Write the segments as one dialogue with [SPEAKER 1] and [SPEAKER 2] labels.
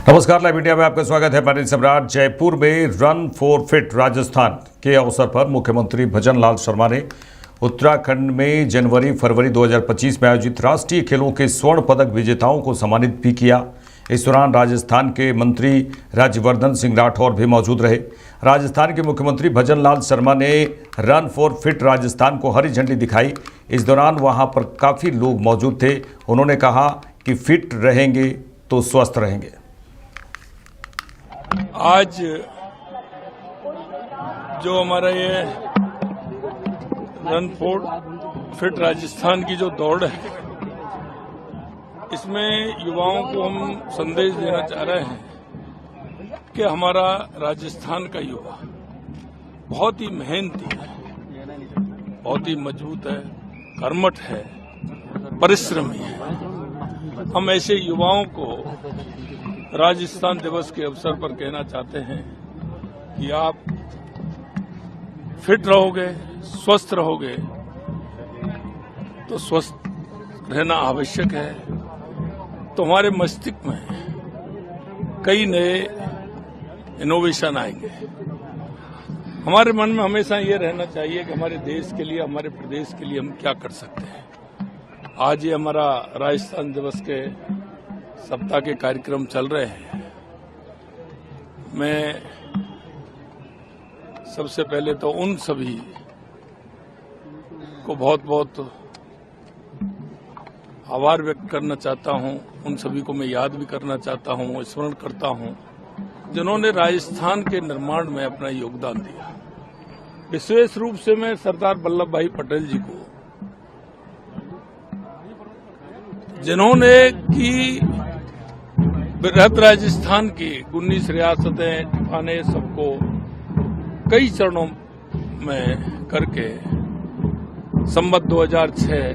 [SPEAKER 1] नमस्कार, live India में आपका स्वागत है। मैं सम्राट। जयपुर में रन फॉर फिट राजस्थान के अवसर पर मुख्यमंत्री भजन लाल शर्मा ने उत्तराखंड में जनवरी फरवरी 2025 में आयोजित राष्ट्रीय खेलों के स्वर्ण पदक विजेताओं को सम्मानित भी किया। इस दौरान राजस्थान के मंत्री राज्यवर्धन सिंह राठौर भी मौजूद रहे। राजस्थान के मुख्यमंत्री भजन लाल शर्मा ने रन फॉर फिट राजस्थान को हरी झंडी दिखाई। इस दौरान वहां पर काफ़ी लोग मौजूद थे। उन्होंने कहा कि फिट रहेंगे तो स्वस्थ रहेंगे।
[SPEAKER 2] आज जो हमारा ये रन फॉर फिट राजस्थान की जो दौड़ है, इसमें युवाओं को हम संदेश देना चाह रहे हैं कि हमारा राजस्थान का युवा बहुत ही मेहनती है, बहुत ही मजबूत है, कर्मठ है, परिश्रमी है। हम ऐसे युवाओं को राजस्थान दिवस के अवसर पर कहना चाहते हैं कि आप फिट रहोगे, स्वस्थ रहोगे तो स्वस्थ रहना आवश्यक है। तो हमारे मस्तिष्क में कई नए इनोवेशन आएंगे। हमारे मन में हमेशा ये रहना चाहिए कि हमारे देश के लिए, हमारे प्रदेश के लिए हम क्या कर सकते हैं। आज ये हमारा राजस्थान दिवस के सप्ताह के कार्यक्रम चल रहे हैं। मैं सबसे पहले तो उन सभी को बहुत बहुत आभार व्यक्त करना चाहता हूं, उन सभी को मैं याद भी करना चाहता हूं, स्मरण करता हूं, जिन्होंने राजस्थान के निर्माण में अपना योगदान दिया। विशेष रूप से मैं सरदार वल्लभ भाई पटेल जी को, जिन्होंने की बृहद राजस्थान की 19 रियासतें, ठिकाने सबको कई चरणों में करके संवत 2006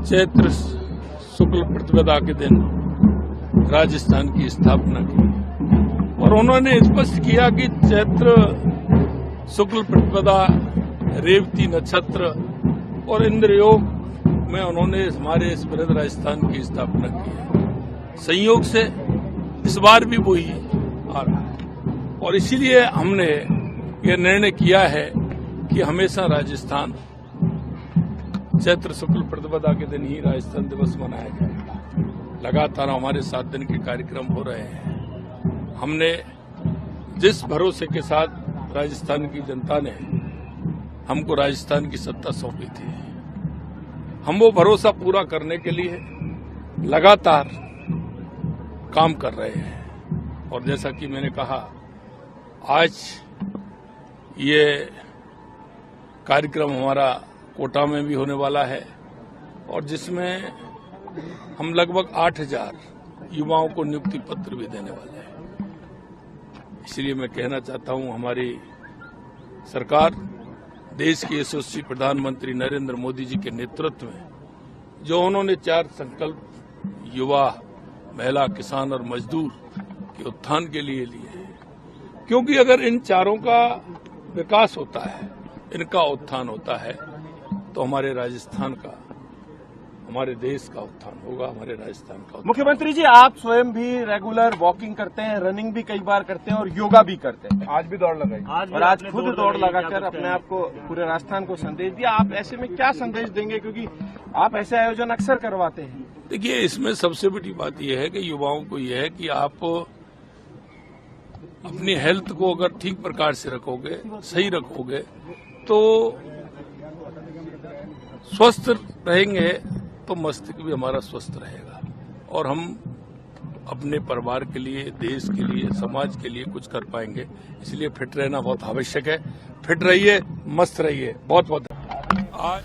[SPEAKER 2] चैत्र शुक्ल प्रतिपदा के दिन राजस्थान की स्थापना की और उन्होंने स्पष्ट किया कि चैत्र शुक्ल प्रतिपदा, रेवती नक्षत्र और इंद्र योग में उन्होंने हमारे इस बृहद राजस्थान की स्थापना की है। संयोग से इस बार भी वही आ रहा है और इसीलिए हमने ये निर्णय किया है कि हमेशा राजस्थान चैत्र शुक्ल प्रतिपदा के दिन ही राजस्थान दिवस मनाया जाएगा। लगातार हमारे 7 दिन के कार्यक्रम हो रहे हैं। हमने जिस भरोसे के साथ राजस्थान की जनता ने हमको राजस्थान की सत्ता सौंपी थी, हम वो भरोसा पूरा करने के लिए लगातार काम कर रहे हैं। और जैसा कि मैंने कहा, आज ये कार्यक्रम हमारा कोटा में भी होने वाला है और जिसमें हम लगभग 8000 युवाओं को नियुक्ति पत्र भी देने वाले हैं। इसलिए मैं कहना चाहता हूं, हमारी सरकार, देश के यशस्वी प्रधानमंत्री नरेंद्र मोदी जी के नेतृत्व में जो उन्होंने 4 संकल्प युवा, महिला, किसान और मजदूर के उत्थान के लिए लिए हैं, क्योंकि अगर इन चारों का विकास होता है, इनका उत्थान होता है, तो हमारे राजस्थान का, हमारे देश का उत्थान होगा, हमारे राजस्थान का उत्थान।
[SPEAKER 3] मुख्यमंत्री जी, आप स्वयं भी रेगुलर वॉकिंग करते हैं, रनिंग भी कई बार करते हैं और योगा भी करते हैं।
[SPEAKER 4] आज भी दौड़ लगाई
[SPEAKER 3] और आज खुद दौड़ लगाकर अपने आप को, पूरे राजस्थान को संदेश दिया। आप ऐसे में क्या संदेश देंगे, क्योंकि आप ऐसे आयोजन अक्सर करवाते हैं?
[SPEAKER 2] देखिए, इसमें सबसे बड़ी बात यह है कि युवाओं को यह है कि आप अपनी हेल्थ को अगर ठीक प्रकार से रखोगे, सही रखोगे, तो स्वस्थ रहेंगे तो मस्तिष्क भी हमारा स्वस्थ रहेगा और हम अपने परिवार के लिए, देश के लिए, समाज के लिए कुछ कर पाएंगे। इसलिए फिट रहना बहुत आवश्यक है। फिट रहिए, मस्त रहिए। बहुत बहुत आज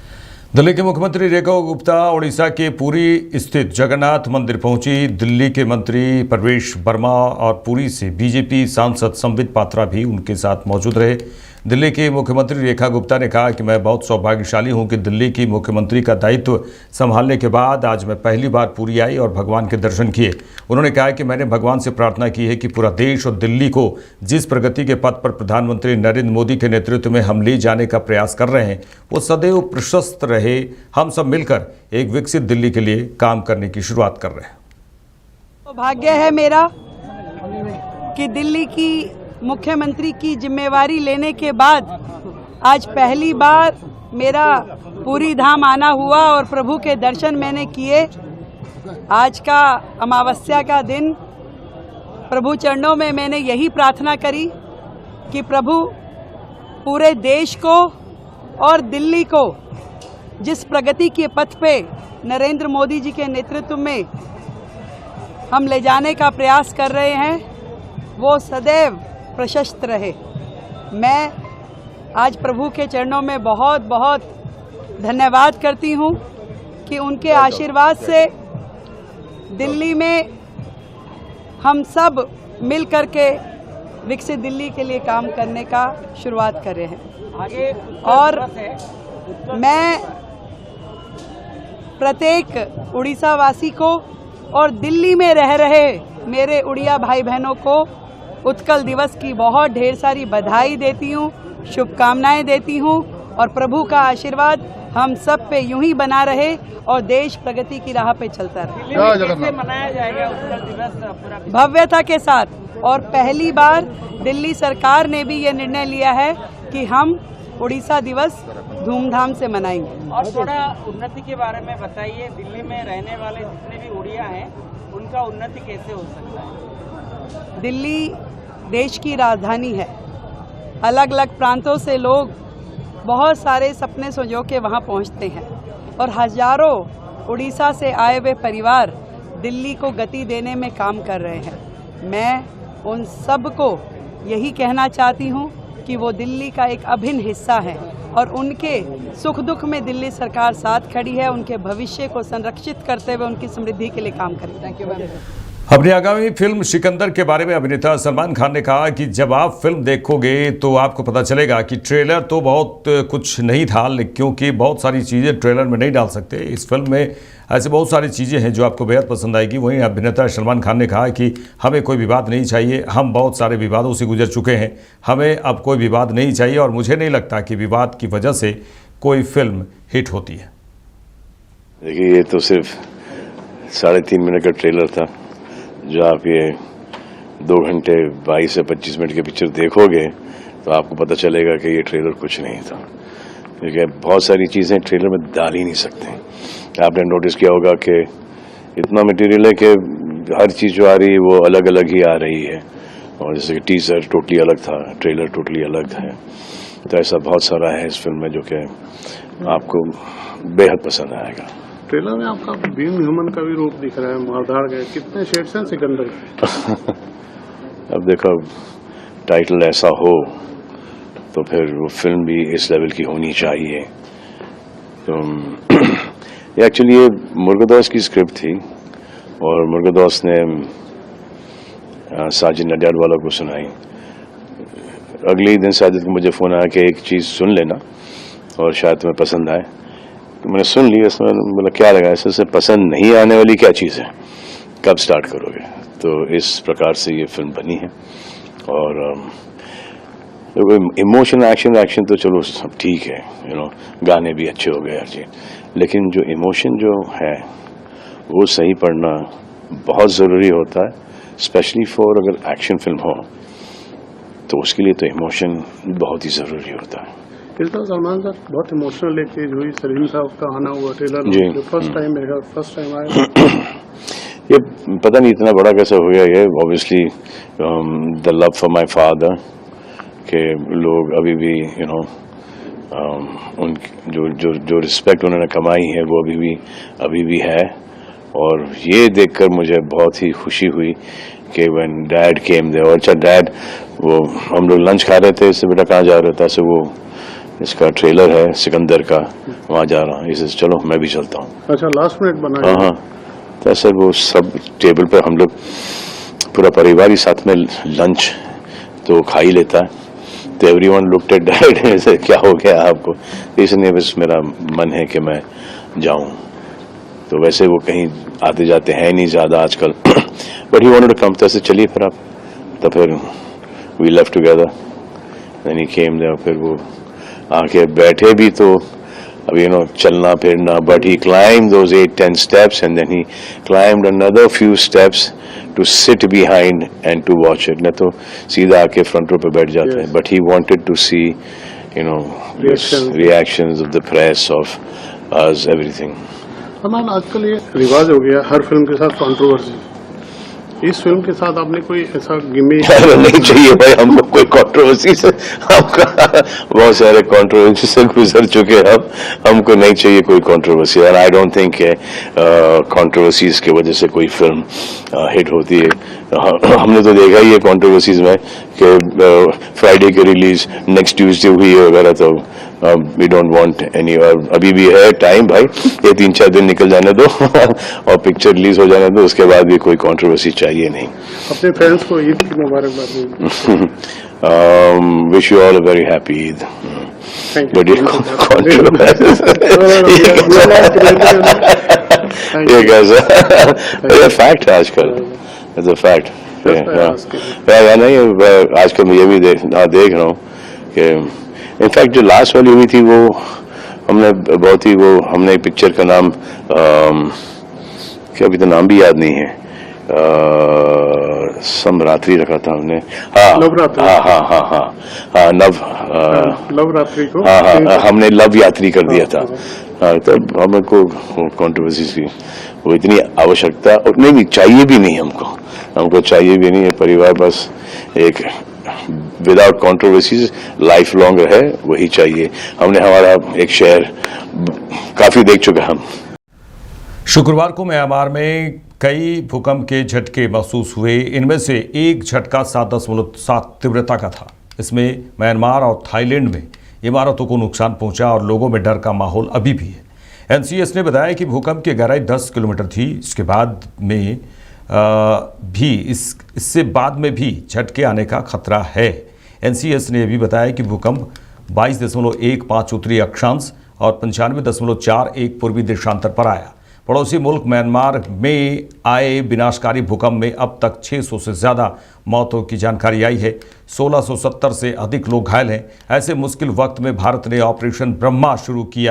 [SPEAKER 1] दिल्ली के मुख्यमंत्री रेखा गुप्ता ओडिशा के पुरी स्थित जगन्नाथ मंदिर पहुंची। दिल्ली के मंत्री प्रवेश वर्मा और पुरी से बीजेपी सांसद संबित पात्रा भी उनके साथ मौजूद रहे। दिल्ली की मुख्यमंत्री रेखा गुप्ता ने कहा कि मैं बहुत सौभाग्यशाली हूं कि दिल्ली की मुख्यमंत्री का दायित्व संभालने के बाद आज मैं पहली बार पुरी आई और भगवान के दर्शन किए। उन्होंने कहा कि मैंने भगवान से प्रार्थना की है कि पूरा देश और दिल्ली को जिस प्रगति के पथ पर प्रधानमंत्री नरेंद्र मोदी के नेतृत्व में हम ले जाने का प्रयास कर रहे हैं वो सदैव प्रशस्त रहे। हम सब मिलकर एक विकसित दिल्ली के लिए काम करने की शुरुआत कर रहे हैं।
[SPEAKER 4] भाग्य है मेरा कि दिल्ली की मुख्यमंत्री की जिम्मेवारी लेने के बाद आज पहली बार मेरा पूरी धाम आना हुआ और प्रभु के दर्शन मैंने किए। आज का अमावस्या का दिन प्रभु चरणों में मैंने यही प्रार्थना करी कि प्रभु पूरे देश को और दिल्ली को जिस प्रगति के पथ पे नरेंद्र मोदी जी के नेतृत्व में हम ले जाने का प्रयास कर रहे हैं वो सदैव प्रशस्त रहे। मैं आज प्रभु के चरणों में बहुत बहुत धन्यवाद करती हूँ कि उनके आशीर्वाद से दिल्ली में हम सब मिल कर के विकसित दिल्ली के लिए काम करने का शुरुआत कर रहे हैं आगे। और मैं प्रत्येक उड़ीसा वासी को और दिल्ली में रह रहे मेरे उड़िया भाई बहनों को उत्कल दिवस की बहुत ढेर सारी बधाई देती हूँ, शुभकामनाएं देती हूँ और प्रभु का आशीर्वाद हम सब पे यूं ही बना रहे और देश प्रगति की राह पे चलता रहे।
[SPEAKER 3] कैसे मनाया जाएगा उत्कल दिवस?
[SPEAKER 4] भव्यता के साथ। और पहली बार दिल्ली सरकार ने भी ये निर्णय लिया है कि हम उड़ीसा दिवस धूमधाम से मनाएंगे।
[SPEAKER 5] और थोड़ा उन्नति के बारे में बताइए, दिल्ली में रहने वाले जितने भी उड़िया हैं उनका उन्नति कैसे हो सकता है?
[SPEAKER 4] दिल्ली देश की राजधानी है। अलग अलग प्रांतों से लोग बहुत सारे सपने संजो के वहाँ पहुँचते हैं और हजारों उड़ीसा से आए हुए परिवार दिल्ली को गति देने में काम कर रहे हैं। मैं उन सब को यही कहना चाहती हूँ कि वो दिल्ली का एक अभिन्न हिस्सा है और उनके सुख दुख में दिल्ली सरकार साथ खड़ी है। उनके भविष्य को संरक्षित करते हुए उनकी समृद्धि के लिए काम करें। Thank you.
[SPEAKER 1] अपनी आगामी फिल्म सिकंदर के बारे में अभिनेता सलमान खान ने कहा कि जब आप फिल्म देखोगे तो आपको पता चलेगा कि ट्रेलर तो बहुत कुछ नहीं था, क्योंकि बहुत सारी चीज़ें ट्रेलर में नहीं डाल सकते। इस फिल्म में ऐसे बहुत सारी चीज़ें हैं जो आपको बेहद पसंद आएगी। वहीं अभिनेता सलमान खान ने कहा कि हमें कोई विवाद नहीं चाहिए, हम बहुत सारे विवादों से गुजर चुके हैं, हमें अब कोई विवाद नहीं चाहिए और मुझे नहीं लगता कि विवाद की वजह से कोई फिल्म हिट होती है।
[SPEAKER 6] देखिए, ये तो सिर्फ 3.5 मिनट का ट्रेलर था। जो आप ये 2 घंटे 22 से 25 मिनट के पिक्चर देखोगे तो आपको पता चलेगा कि ये ट्रेलर कुछ नहीं था, क्योंकि बहुत सारी चीज़ें ट्रेलर में डाल ही नहीं सकते। आपने नोटिस किया होगा कि इतना मटेरियल है कि हर चीज़ जो आ रही है वो अलग अलग ही आ रही है, और जैसे कि टीजर टोटली अलग था, ट्रेलर टोटली अलग है। तो ऐसा बहुत सारा है इस फिल्म में जो कि आपको बेहद पसंद आएगा।
[SPEAKER 7] ट्रेलर में आपका बीइंग ह्यूमन का भी रूप दिख रहा है, मारधाड़ गए कितने शेड्स हैं सिकंदर के?
[SPEAKER 6] अब देखो, टाइटल ऐसा हो तो फिर वो फिल्म भी इस लेवल की होनी चाहिए। तो एक्चुअली ये मुर्गदास की स्क्रिप्ट थी और मुर्गदास ने साजिद नडियाडवाला को सुनाई। अगले ही दिन साजिद को मुझे फ़ोन आया कि एक चीज़ सुन लेना और शायद तुम्हें पसंद आए। तो मैंने सुन ली। उसमें बोला क्या लगा, ऐसे पसंद नहीं आने वाली क्या चीज़ है, कब स्टार्ट करोगे? तो इस प्रकार से ये फिल्म बनी है। और इमोशन एक्शन तो चलो सब ठीक है, गाने भी अच्छे हो गए हर चीज़, लेकिन जो इमोशन जो है वो सही पढ़ना बहुत ज़रूरी होता है, स्पेशली फॉर अगर एक्शन फिल्म हो तो उसके लिए तो इमोशन बहुत ही ज़रूरी होता है।
[SPEAKER 7] इस बार सलमान सर बहुत इमोशनल एक चीज हुई, सलीम साहब का आना हुआ ट्रेलर में, फर्स्ट टाइम आया।
[SPEAKER 6] ये पता नहीं इतना बड़ा कैसे हो गया ये। Obviously the love for my father के लोग अभी भी उन जो रिस्पेक्ट उन्होंने कमाई है वो अभी भी है। और ये देखकर मुझे बहुत ही खुशी हुई कि व्हेन डैड केम देयर। और अच्छा डैड, वो हम लोग लंच खा रहे थे, इससे बेटा कहाँ जा रहा था, से वो इसका ट्रेलर है सिकंदर का, वहाँ जा रहा हूँ, इसे चलो मैं भी चलता हूँ।
[SPEAKER 7] अच्छा, लास्ट मिनट बना?
[SPEAKER 6] हाँ, तो सर वो सब टेबल पर हम लोग पूरा परिवार ही साथ में लंच तो खा ही लेता है। तो एवरीवन लुक्ड एट डैड, ऐसे क्या हो गया आपको? इसलिए बस मेरा मन है कि मैं जाऊँ। तो वैसे वो कहीं आते जाते हैं नहीं ज़्यादा आजकल, but he wanted to come. तो ऐसे चलिए फिर आप, तो फिर we left together, then he came there. फिर वो आके बैठे भी तो चलना फिरना, but he climbed those 8-10 steps and then he climbed another few steps to sit behind and to watch it. ना तो सीधा आके फ्रंट रो पे बैठ जाते हैं, but he wanted to see reactions of the press, of us, everything.
[SPEAKER 7] Salman, आजकल ये रिवाज हो गया हर फिल्म के साथ कंट्रोवर्सी। इस फिल्म के साथ आपने कोई ऐसा गिमिक?
[SPEAKER 6] नहीं चाहिए भाई हमको कोई कंट्रोवर्सी से, बहुत सारे कंट्रोवर्सी से गुजर चुके हैं हमको नहीं चाहिए कोई कंट्रोवर्सी। और आई डोंट थिंक कंट्रोवर्सीज की वजह से कोई फिल्म हिट होती है। हमने तो देखा ही है कंट्रोवर्सीज में कि फ्राइडे की रिलीज नेक्स्ट ट्यूसडे हुई है वगैरह, तो वी डोंट वांट एनी। और अभी भी है टाइम भाई, ये 3-4 दिन निकल जाने दो और पिक्चर रिलीज हो जाने दो, उसके बाद भी कोई कंट्रोवर्सी चाहिए नहीं।
[SPEAKER 7] अपने फैंस को ईद की मुबारकबाद।
[SPEAKER 6] Wish you all a very happy Eid. But ये कैसा फैक्ट है आजकल, इट्स अ फैक्ट। नहीं, आजकल मैं ये भी देख रहा हूँ कि इनफैक्ट जो लास्ट वाली हुई थी वो हमने बहुत ही हमने पिक्चर का नाम क्या अभी तो नाम भी याद नहीं है, समरात्रि रखा था हमने।
[SPEAKER 7] नवरात्रि को
[SPEAKER 6] हमने लव यात्री कर दिया था। तो हमको कंट्रोवर्सी की वो इतनी आवश्यकता और नहीं चाहिए भी नहीं, हमको चाहिए भी नहीं है। परिवार बस एक विदाउट कंट्रोवर्सीज लाइफ लॉन्ग रहे, वही चाहिए। हमने हमारा एक शहर काफी देख चुके हम।
[SPEAKER 1] शुक्रवार को म्यांमार में कई भूकंप के झटके महसूस हुए। इनमें से एक झटका 7.7 तीव्रता का था। इसमें म्यांमार और थाईलैंड में इमारतों को नुकसान पहुंचा और लोगों में डर का माहौल अभी भी है। एनसीएस ने बताया कि भूकंप की गहराई 10 किलोमीटर थी। इसके बाद में इससे बाद में भी झटके आने का खतरा है। एनसीएस ने भी बताया कि भूकंप 22.15 उत्तरी अक्षांश और 95.41 पूर्वी देशांतर पर आया। पड़ोसी मुल्क म्यांमार में आए विनाशकारी भूकंप में अब तक 600 से ज़्यादा मौतों की जानकारी आई है। 1670 से अधिक लोग घायल हैं। ऐसे मुश्किल वक्त में भारत ने ऑपरेशन ब्रह्मा शुरू की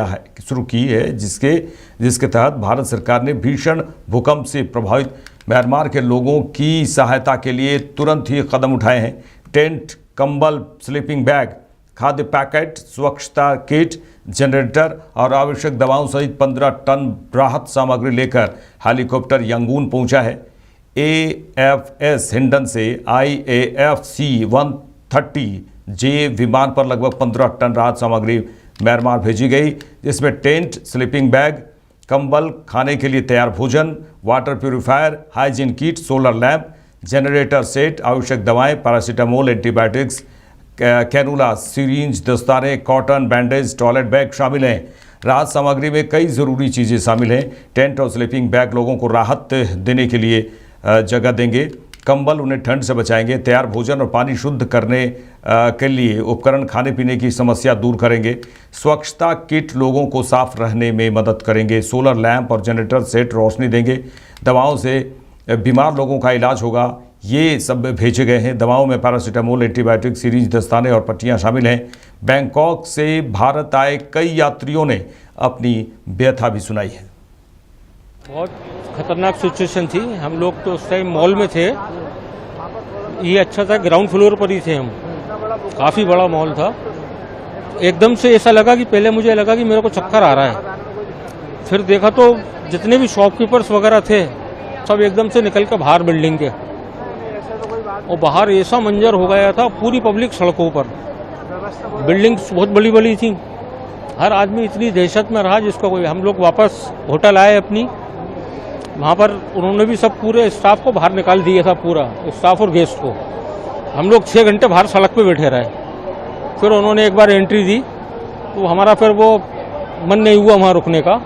[SPEAKER 1] है, जिसके तहत भारत सरकार ने भीषण भूकंप से प्रभावित म्यांमार के लोगों की सहायता के लिए तुरंत ही कदम उठाए हैं। टेंट, कंबल, स्लीपिंग बैग, खाद्य पैकेट, स्वच्छता किट, जनरेटर और आवश्यक दवाओं सहित 15 टन राहत सामग्री लेकर हेलीकॉप्टर यंगून पहुंचा है। AFS हिंडन से IAFC 130J विमान पर लगभग 15 टन राहत सामग्री म्यांमार भेजी गई, जिसमें टेंट, स्लीपिंग बैग, कंबल, खाने के लिए तैयार भोजन, water purifier, hygiene kit, solar lamp, generator set, आवश्यक दवाएं, पैरासीटामोल, एंटीबायोटिक्स, कैनुला, सिरिंज, दस्ताने, कॉटन, बैंडेज, टॉयलेट बैग शामिल हैं। राहत सामग्री में कई ज़रूरी चीज़ें शामिल हैं। टेंट और स्लीपिंग बैग लोगों को राहत देने के लिए जगह देंगे। कंबल उन्हें ठंड से बचाएंगे। तैयार भोजन और पानी शुद्ध करने के लिए उपकरण खाने पीने की समस्या दूर करेंगे। स्वच्छता किट लोगों को साफ रहने में मदद करेंगे। सोलर लैंप और जनरेटर सेट रोशनी देंगे। दवाओं से बीमार लोगों का इलाज होगा। ये सब भेजे गए हैं। दवाओं में पैरासीटामोल, एंटीबायोटिक, सीरीज, दस्ताने और पट्टियाँ शामिल हैं। बैंकॉक से भारत आए कई यात्रियों ने अपनी व्यथा भी सुनाई है।
[SPEAKER 8] बहुत खतरनाक सिचुएशन थी। हम लोग तो उस टाइम मॉल में थे। ये अच्छा था, ग्राउंड फ्लोर पर ही थे हम। काफ़ी बड़ा मॉल था। एकदम से ऐसा लगा कि पहले मुझे लगा कि मेरे को चक्कर आ रहा है। फिर देखा तो जितने भी शॉपकीपर्स वगैरह थे सब एकदम से निकल कर बाहर बिल्डिंग के, और बाहर ऐसा मंजर हो गया था, पूरी पब्लिक सड़कों पर। बिल्डिंग्स बहुत बड़ी बड़ी थी। हर आदमी इतनी दहशत में रहा जिसका कोई। हम लोग वापस होटल आए अपनी, वहाँ पर उन्होंने भी सब पूरे स्टाफ को बाहर निकाल दिया था, पूरा स्टाफ और गेस्ट को। हम लोग 6 घंटे बाहर सड़क पे बैठे रहे। फिर उन्होंने एक बार एंट्री दी तो हमारा फिर वो मन नहीं हुआ वहाँ रुकने का,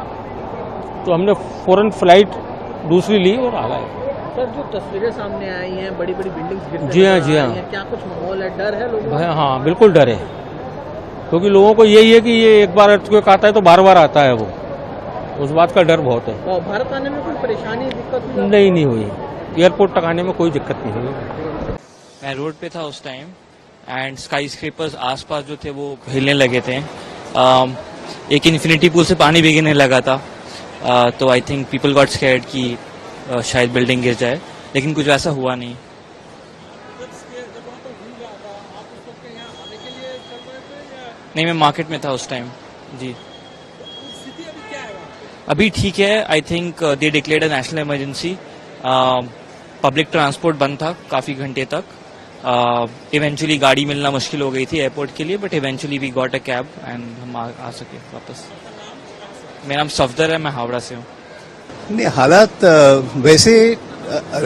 [SPEAKER 8] तो हमने फौरन फ्लाइट दूसरी ली और आ गए।
[SPEAKER 5] सर, जो तस्वीरें सामने आई हैं, बड़ी बड़ी बिल्डिंग्स गिरती
[SPEAKER 8] जी हाँ, जी हाँ,
[SPEAKER 5] क्या कुछ माहौल है, डर है लोगों को?
[SPEAKER 8] हाँ, बिल्कुल डर है, क्योंकि लोगों को यही है कि ये एक बार अर्थक्वेक आता है तो बार बार आता है, वो उस बात का डर बहुत है।
[SPEAKER 5] भारत आने में कोई परेशानी, दिक्कत
[SPEAKER 8] नहीं हुई। एयरपोर्ट तक आने में कोई दिक्कत नहीं हुई।
[SPEAKER 9] मैं रोड पे था उस टाइम एंड स्काई स्क्रेपर्स आसपास जो थे वो हिलने लगे थे। एक इन्फिनिटी पूल से पानी भी गिरने लगा था। तो I think people got scared कि शायद बिल्डिंग गिर जाए, लेकिन कुछ ऐसा हुआ नहीं। नहीं, मैं मार्केट में था उस टाइम जी। अभी ठीक है। I think they declared a national emergency. Public transport बंद था काफी घंटे तक। इवेंचुअली गाड़ी मिलना मुश्किल हो गई थी एयरपोर्ट के लिए, but eventually we got a cab and हम आ सके वापस। मेरा नाम सफदर है, मैं हावड़ा से हूँ।
[SPEAKER 10] नहीं, हालात वैसे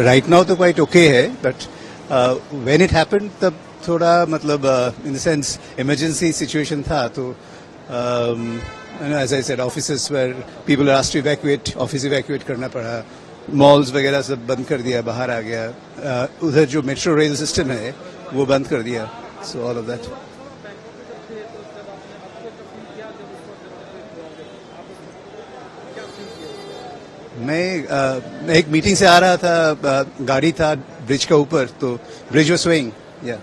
[SPEAKER 10] राइट नाउ तो क्वाइट ओके है, बट व्हेन इट हैपेंड तब थोड़ा मतलब in the sense emergency situation था। तो as I said, offices where people are asked to evacuate, office evacuate करना पड़ा, मॉल्स वगैरह सब बंद कर दिया, बाहर आ गया। उधर जो मेट्रो रेल सिस्टम है वो बंद कर दिया। So all of that. मैं एक मीटिंग से आ रहा था, गाड़ी था ब्रिज का ऊपर, तो ब्रिज वाज स्विंग। या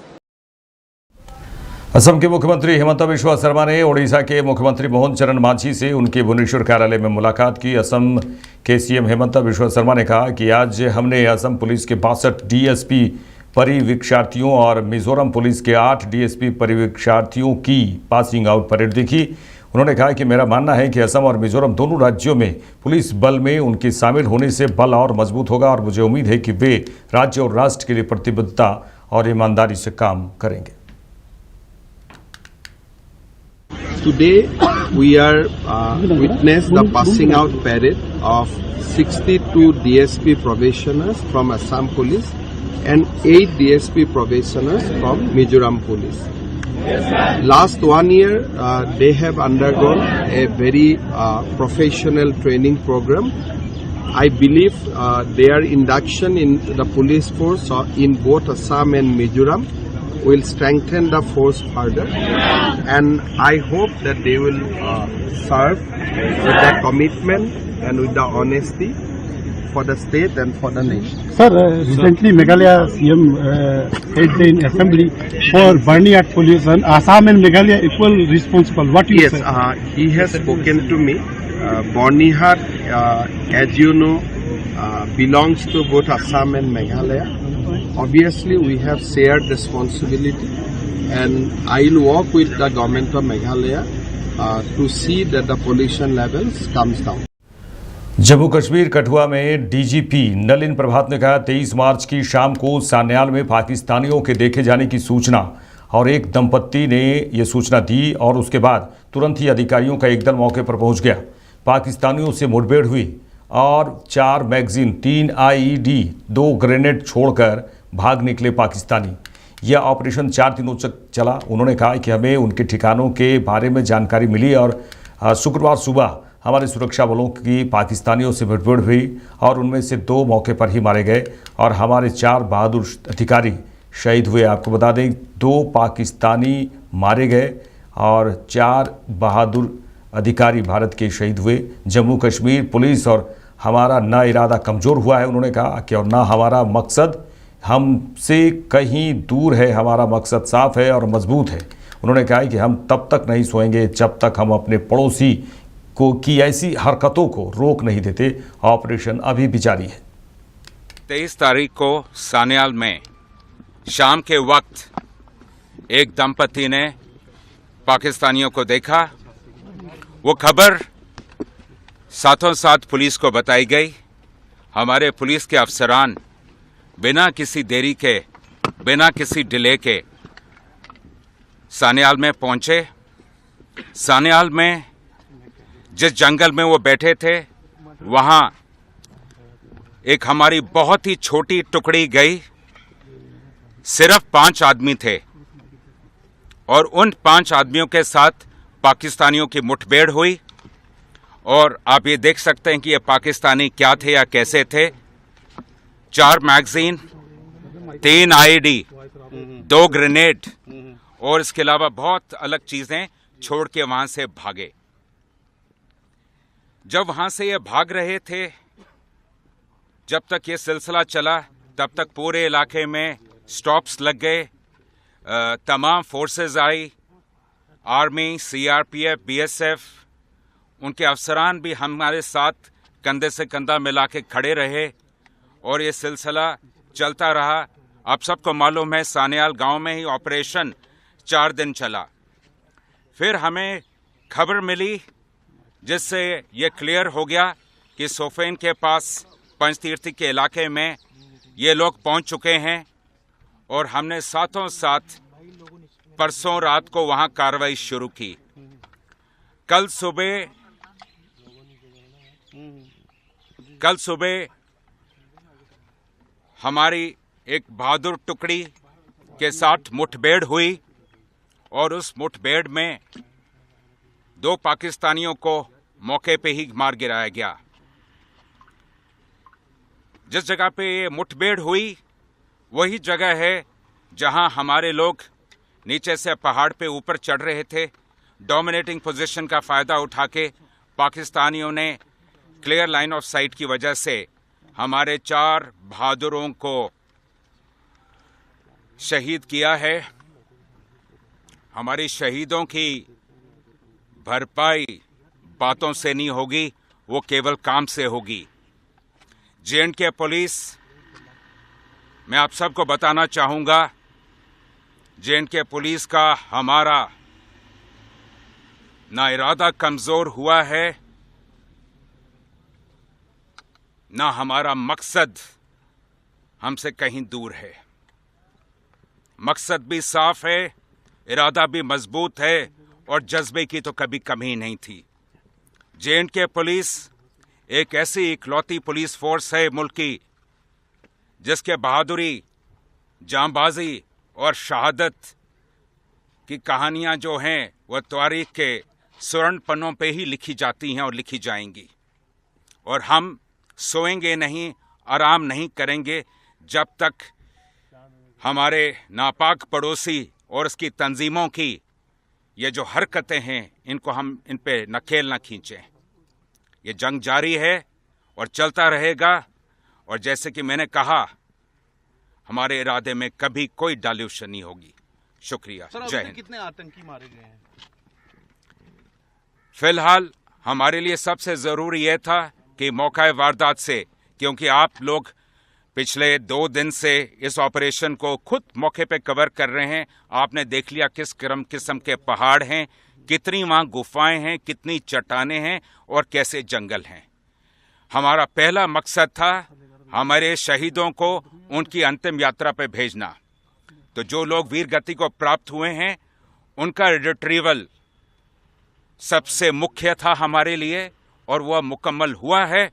[SPEAKER 1] असम के मुख्यमंत्री हिमंता बिस्वा शर्मा ने ओडिशा के मुख्यमंत्री मोहन चरण मांझी से उनके भुवनेश्वर कार्यालय में मुलाकात की। असम के सीएम हिमंता बिस्वा शर्मा ने कहा कि आज हमने असम पुलिस के 62 डीएसपी परिवीक्षार्थियों और मिजोरम पुलिस के 8 डीएसपी परिवीक्षार्थियों की पासिंग आउट परेड देखी। उन्होंने कहा कि मेरा मानना है कि असम और मिजोरम दोनों राज्यों में पुलिस बल में उनके शामिल होने से बल और मजबूत होगा और मुझे उम्मीद है कि वे राज्य और राष्ट्र के लिए प्रतिबद्धता और ईमानदारी से काम करेंगे।
[SPEAKER 3] Today we are witnessed the passing out parade of 62 DSP probationers from Assam Police and 8 DSP probationers from Mizoram Police. Last 1 year, they have undergone a very professional training program. I believe their induction in the police force in both Assam and Mizoram will strengthen the force further, and I hope that they will serve with the commitment and with the honesty for the state and for the nation.
[SPEAKER 7] Sir, recently Meghalaya CM said in assembly for Barnihat police and Assam and Meghalaya equal responsible. What you say?
[SPEAKER 3] Yes, he has spoken to me. Barnihat, as you know, belongs to both Assam and Meghalaya. Obviously, we have shared responsibility, and I will work with the government of Meghalaya to see that the pollution levels comes down.
[SPEAKER 1] Jammu Kashmir Kathua में DGP Nalin प्रभात ने कहा 23 मार्च की शाम को सान्याल में पाकिस्तानियों के देखे जाने की सूचना और एक दंपत्ति ने यह सूचना दी और उसके बाद तुरंत ही अधिकारियों का एक दल मौके पर पहुंच गया। पाकिस्तानियों से मुठभेड़ हुई और 4 मैगजीन, 3 आईईडी, 2 ग्रेनेड छोड़कर भाग निकले पाकिस्तानी। यह ऑपरेशन 4 दिनों तक चला। उन्होंने कहा कि हमें उनके ठिकानों के बारे में जानकारी मिली और शुक्रवार सुबह हमारे सुरक्षा बलों की पाकिस्तानियों से मुठभेड़ हुई और उनमें से 2 मौके पर ही मारे गए और हमारे 4 बहादुर अधिकारी शहीद हुए। आपको बता दें 2 पाकिस्तानी मारे गए और 4 बहादुर अधिकारी भारत के शहीद हुए। जम्मू कश्मीर पुलिस और हमारा ना इरादा कमज़ोर हुआ है, उन्होंने कहा कि और ना हमारा मकसद हमसे कहीं दूर है, हमारा मकसद साफ है और मजबूत है। उन्होंने कहा कि हम तब तक नहीं सोएंगे जब तक हम अपने पड़ोसी को की ऐसी हरकतों को रोक नहीं देते। ऑपरेशन अभी भी जारी है।
[SPEAKER 11] 23 तारीख को सान्याल में शाम के वक्त एक दंपति ने पाकिस्तानियों को देखा। वो खबर साथों साथ पुलिस को बताई गई। हमारे पुलिस के अफसरान बिना किसी देरी के, बिना किसी डिले के सान्याल में पहुंचे। सान्याल में जिस जंगल में वो बैठे थे वहां एक हमारी बहुत ही छोटी टुकड़ी गई। सिर्फ 5 आदमी थे और उन 5 आदमियों के साथ पाकिस्तानियों की मुठभेड़ हुई। और आप ये देख सकते हैं कि ये पाकिस्तानी क्या थे या कैसे थे। 4 मैगजीन, 3 आईडी, 2 ग्रेनेड और इसके अलावा बहुत अलग चीजें छोड़ के वहां से भागे। जब वहां से ये भाग रहे थे, जब तक ये सिलसिला चला तब तक पूरे इलाके में स्टॉप्स लग गए। तमाम फोर्सेस आई, आर्मी, सीआरपीएफ, बीएसएफ, उनके अफसरान भी हमारे साथ कंधे से कंधा मिला के खड़े रहे और ये सिलसिला चलता रहा। आप सबको मालूम है सानेयाल गांव में ही ऑपरेशन 4 दिन चला। फिर हमें खबर मिली जिससे ये क्लियर हो गया कि सोफेन के पास पंचतीर्थी के इलाके में ये लोग पहुंच चुके हैं और हमने साथों साथ परसों रात को वहां कार्रवाई शुरू की। कल सुबह हमारी एक बहादुर टुकड़ी के साथ मुठभेड़ हुई और उस मुठभेड़ में 2 पाकिस्तानियों को मौके पे ही मार गिराया गया। जिस जगह पे ये मुठभेड़ हुई वही जगह है जहां हमारे लोग नीचे से पहाड़ पे ऊपर चढ़ रहे थे। डोमिनेटिंग पोजीशन का फायदा उठा के पाकिस्तानियों ने क्लियर लाइन ऑफ साइट की वजह से हमारे 4 बहादुरों को शहीद किया है। हमारी शहीदों की भरपाई बातों से नहीं होगी, वो केवल काम से होगी। J&K पुलिस, मैं आप सबको बताना चाहूंगा, J&K पुलिस का हमारा ना इरादा कमजोर हुआ है, ना हमारा मकसद हमसे कहीं दूर है। मकसद भी साफ है, इरादा भी मजबूत है और जज्बे की तो कभी कमी नहीं थी। J&K पुलिस एक ऐसी इकलौती पुलिस फोर्स है मुल्क की जिसके बहादुरी, जांबाजी और शहादत की कहानियां जो हैं वह तारीख के स्वर्ण पन्नों पे ही लिखी जाती हैं और लिखी जाएंगी। और हम सोएंगे नहीं, आराम नहीं करेंगे जब तक हमारे नापाक पड़ोसी और उसकी तंजीमों की ये जो हरकतें हैं इनको हम इन पे नकेल न खींचें। ये जंग जारी है और चलता रहेगा और जैसे कि मैंने कहा हमारे इरादे में कभी कोई डाल्यूशन नहीं होगी। शुक्रिया। जय हिंद।
[SPEAKER 12] कितने आतंकी मारे गए हैं?
[SPEAKER 11] फिलहाल हमारे लिए सबसे जरूरी यह था कि मौका वारदात से, क्योंकि आप लोग पिछले 2 दिन से इस ऑपरेशन को खुद मौके पे कवर कर रहे हैं, आपने देख लिया किस किस्म के पहाड़ हैं, कितनी वहां गुफाएं हैं, कितनी चट्टानें हैं और कैसे जंगल हैं। हमारा पहला मकसद था हमारे शहीदों को उनकी अंतिम यात्रा पे भेजना। तो जो लोग वीर गति को प्राप्त हुए हैं उनका रिट्रीवल सबसे मुख्य था हमारे लिए और वह मुकम्मल हुआ है।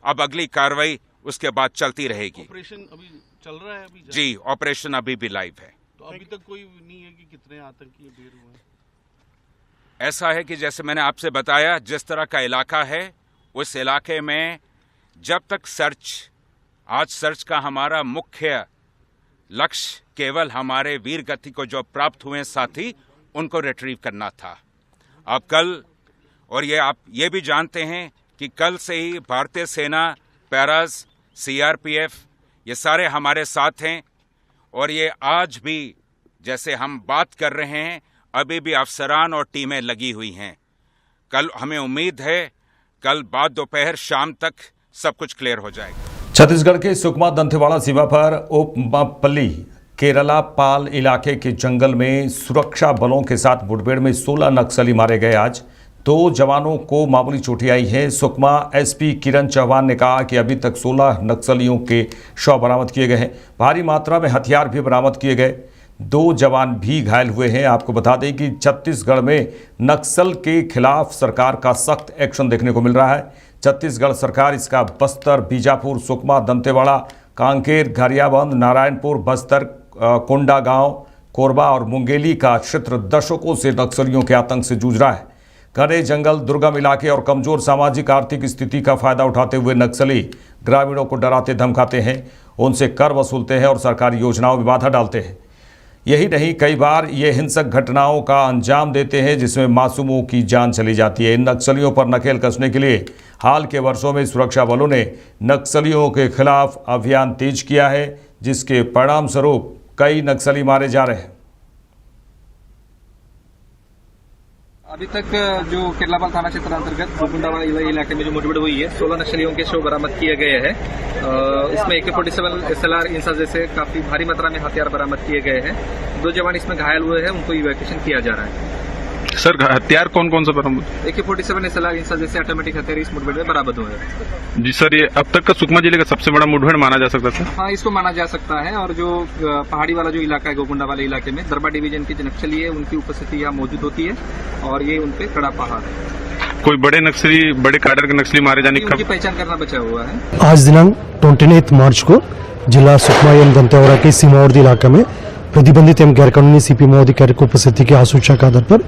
[SPEAKER 11] अब अगली कार्रवाई उसके बाद चलती रहेगी।
[SPEAKER 12] ऑपरेशन अभी चल रहा है?
[SPEAKER 11] जी, ऑपरेशन अभी भी लाइव है।
[SPEAKER 12] तो अभी तक कोई नहीं है कि कितने आतंकी ढेर हुए हैं?
[SPEAKER 11] ऐसा है कि जैसे मैंने आपसे बताया, जिस तरह का इलाका है उस इलाके में जब तक आज सर्च का हमारा मुख्य लक्ष्य केवल हमारे वीर गति को जो प्राप्त हुए साथी उनको रिट्रीव करना था। अब कल, और आप ये भी जानते हैं कि कल से ही भारतीय सेना, पैराज, CRPF ये सारे हमारे साथ हैं और ये आज भी जैसे हम बात कर रहे हैं अभी भी अफसरान और टीमें लगी हुई हैं। कल हमें उम्मीद है कल बाद दोपहर शाम तक सब कुछ क्लियर हो जाएगा।
[SPEAKER 1] छत्तीसगढ़ के सुकमा दंतेवाड़ा सीमा पर ओपमापल्ली केरला पाल इलाके के जंगल में सुरक्षा बलों के साथ मुठभेड़ में 16 नक्सली मारे गए। आज 2 जवानों को मामूली चोटें आई है। सुकमा SP किरण चौहान ने कहा कि अभी तक 16 नक्सलियों के शव बरामद किए गए हैं। भारी मात्रा में हथियार भी बरामद किए गए। 2 जवान भी घायल हुए हैं। आपको बता दें कि छत्तीसगढ़ में नक्सल के खिलाफ सरकार का सख्त एक्शन देखने को मिल रहा है। छत्तीसगढ़ सरकार इसका बस्तर, बीजापुर, सुकमा, दंतेवाड़ा, कांकेर, गरियाबंद, नारायणपुर, बस्तर, कोंडागांव, कोरबा और मुंगेली का क्षेत्र दशकों से नक्सलियों के आतंक से जूझ रहा है। घने जंगल, दुर्गम इलाके और कमजोर सामाजिक आर्थिक स्थिति का फायदा उठाते हुए नक्सली ग्रामीणों को डराते धमकाते हैं, उनसे कर वसूलते हैं और सरकारी योजनाओं में बाधा डालते हैं। यही नहीं, कई बार ये हिंसक घटनाओं का अंजाम देते हैं जिसमें मासूमों की जान चली जाती है। इन नक्सलियों पर नकेल कसने के लिए हाल के वर्षों में सुरक्षा बलों ने नक्सलियों के खिलाफ अभियान तेज किया है, जिसके परिणाम स्वरूप कई नक्सली मारे जा रहे हैं।
[SPEAKER 13] अभी तक जो केरलापाल थाना क्षेत्र अंतर्गत गोकुंडावाला इलाके में जो मुठभेड़ हुई है 16 नक्सलियों के शव बरामद किए गए हैं। इसमें AK-47 SLR इंसा जैसे काफी भारी मात्रा में हथियार बरामद किए गए हैं। 2 जवान इसमें घायल हुए हैं, उनको इवैक्यूएशन किया जा रहा है।
[SPEAKER 14] सर हथियार कौन कौन सा बरामद?
[SPEAKER 13] AK-47 SLR इंसा जैसे ऑटोमेटिक हथियार इस मुठभेड़ में बरामद हुए हैं।
[SPEAKER 14] जी सर, ये अब तक का सुकमा जिले का सबसे बड़ा मुठभेड़ माना जा सकता है?
[SPEAKER 13] हाँ, इसको माना जा सकता है। और जो पहाड़ी वाला जो इलाका है गोकुंडा वाले इलाके में दरबा डिवीजन की जो नक्सली है उनकी उपस्थिति यहाँ मौजूद होती है और ये उनपे कड़ा पहाड़ है।
[SPEAKER 14] कोई बड़े नक्सली, बड़े कैडर के नक्सली मारे जाने की
[SPEAKER 13] उनकी पहचान करना बचा हुआ है।
[SPEAKER 15] आज दिनांक 29 मार्च को जिला सुकमा एवं दंतेवाड़ा के सीमावर्ती इलाका में प्रतिबंधित एवं गैरकानूनी सीपी माओवादी कैडर की उपस्थिति की आसूचना के आधार पर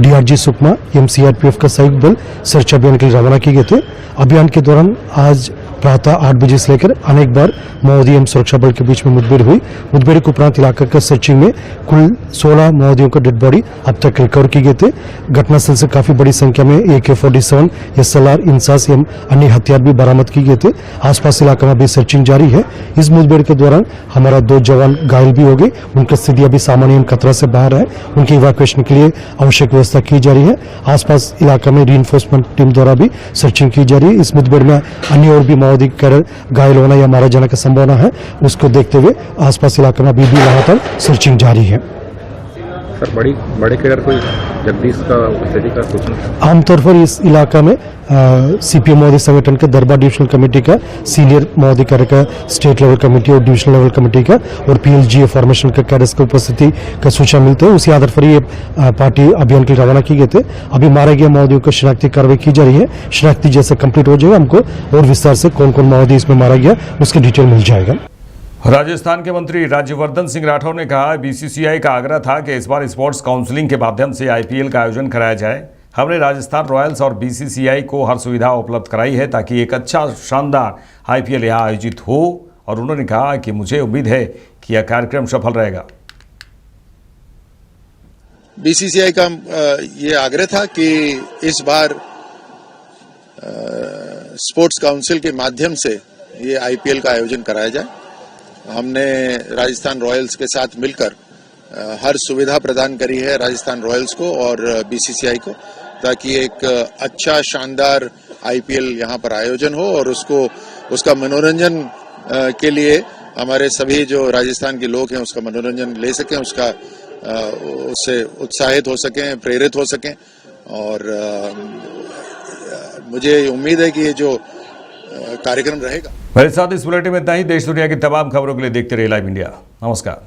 [SPEAKER 15] DRG सुकमा एवं CRPF का संयुक्त बल सर्च अभियान के लिए रवाना किए गए थे। अभियान के दौरान आज प्रातः 8 बजे से लेकर अनेक बार माओवादी एवं सुरक्षा बल के बीच में मुठभेड़ हुई। मुठभेड़ के उपरांत इलाका का सर्चिंग में कुल 16 माओवादियों का डेड बॉडी अब तक रिकवर किए गए थे। घटनास्थल से काफी बड़ी संख्या में AK-47 SLR इंसास एवं अन्य हथियार भी बरामद किए गए थे। आसपास इलाका में भी सर्चिंग जारी है। इस मुठभेड़ के दौरान हमारा 2 जवान घायल भी हो गए, उनकी स्थिति अभी सामान्य खतरा से बाहर है। उनकी इवैक्यूएशन के लिए आवश्यक व्यवस्था की जा रही है। आसपास इलाका में रीइंफोर्समेंट टीम द्वारा भी सर्चिंग की जा रही है। इस मुठभेड़ में अन्य और भी माओवादी कैडर घायल होना या मारा जाने की संभावना है, उसको देखते हुए आसपास इलाके में अभी भी लगातार सर्चिंग जारी है।
[SPEAKER 16] सर बड़े कैडर कोई जगदीश का उपस्थिति का सूचना?
[SPEAKER 15] आमतौर पर इस इलाका में CPM माओवादी संगठन के दरबा डिविजनल कमेटी का, सीनियर माओवादी कैडर का स्टेट लेवल कमेटी और डिविजनल लेवल कमेटी का और PLGA फॉर्मेशन के कैडर्स की उपस्थिति का सूचना मिलते हैं। उसी आधार पर ये पार्टी अभियान के लिए रवाना किए गए थे। अभी मारे गए माओवादियों को शिनाख्ती कार्रवाई की जा रही है। शिनाख्ती जैसे कंप्लीट हो जाएगा हमको और विस्तार से कौन कौन माओवादी इसमें मारा गया उसकी डिटेल मिल जाएगा।
[SPEAKER 1] राजस्थान के मंत्री राज्यवर्धन सिंह राठौर ने कहा BCCI का आग्रह था कि इस बार स्पोर्ट्स काउंसिलिंग के माध्यम से IPL का आयोजन कराया जाए। हमने राजस्थान रॉयल्स और BCCI को हर सुविधा उपलब्ध कराई है ताकि एक अच्छा शानदार IPL यहाँ आयोजित हो। और उन्होंने कहा कि मुझे उम्मीद है कि यह कार्यक्रम सफल रहेगा।
[SPEAKER 17] BCCI का ये आग्रह था कि इस बार स्पोर्ट्स काउंसिल के माध्यम से ये IPL का आयोजन कराया जाए। हमने राजस्थान रॉयल्स के साथ मिलकर हर सुविधा प्रदान करी है राजस्थान रॉयल्स को और BCCI को, ताकि एक अच्छा शानदार IPL यहाँ पर आयोजन हो और उसका मनोरंजन के लिए हमारे सभी जो राजस्थान के लोग हैं उसका मनोरंजन ले सकें, उससे उत्साहित हो सकें, प्रेरित हो सकें। और मुझे उम्मीद है कि ये जो कार्यक्रम रहेगा।
[SPEAKER 1] मेरे साथ इस बुलेटिन में इतना ही। देश दुनिया की तमाम खबरों के लिए देखते रहिए लाइव इंडिया। नमस्कार।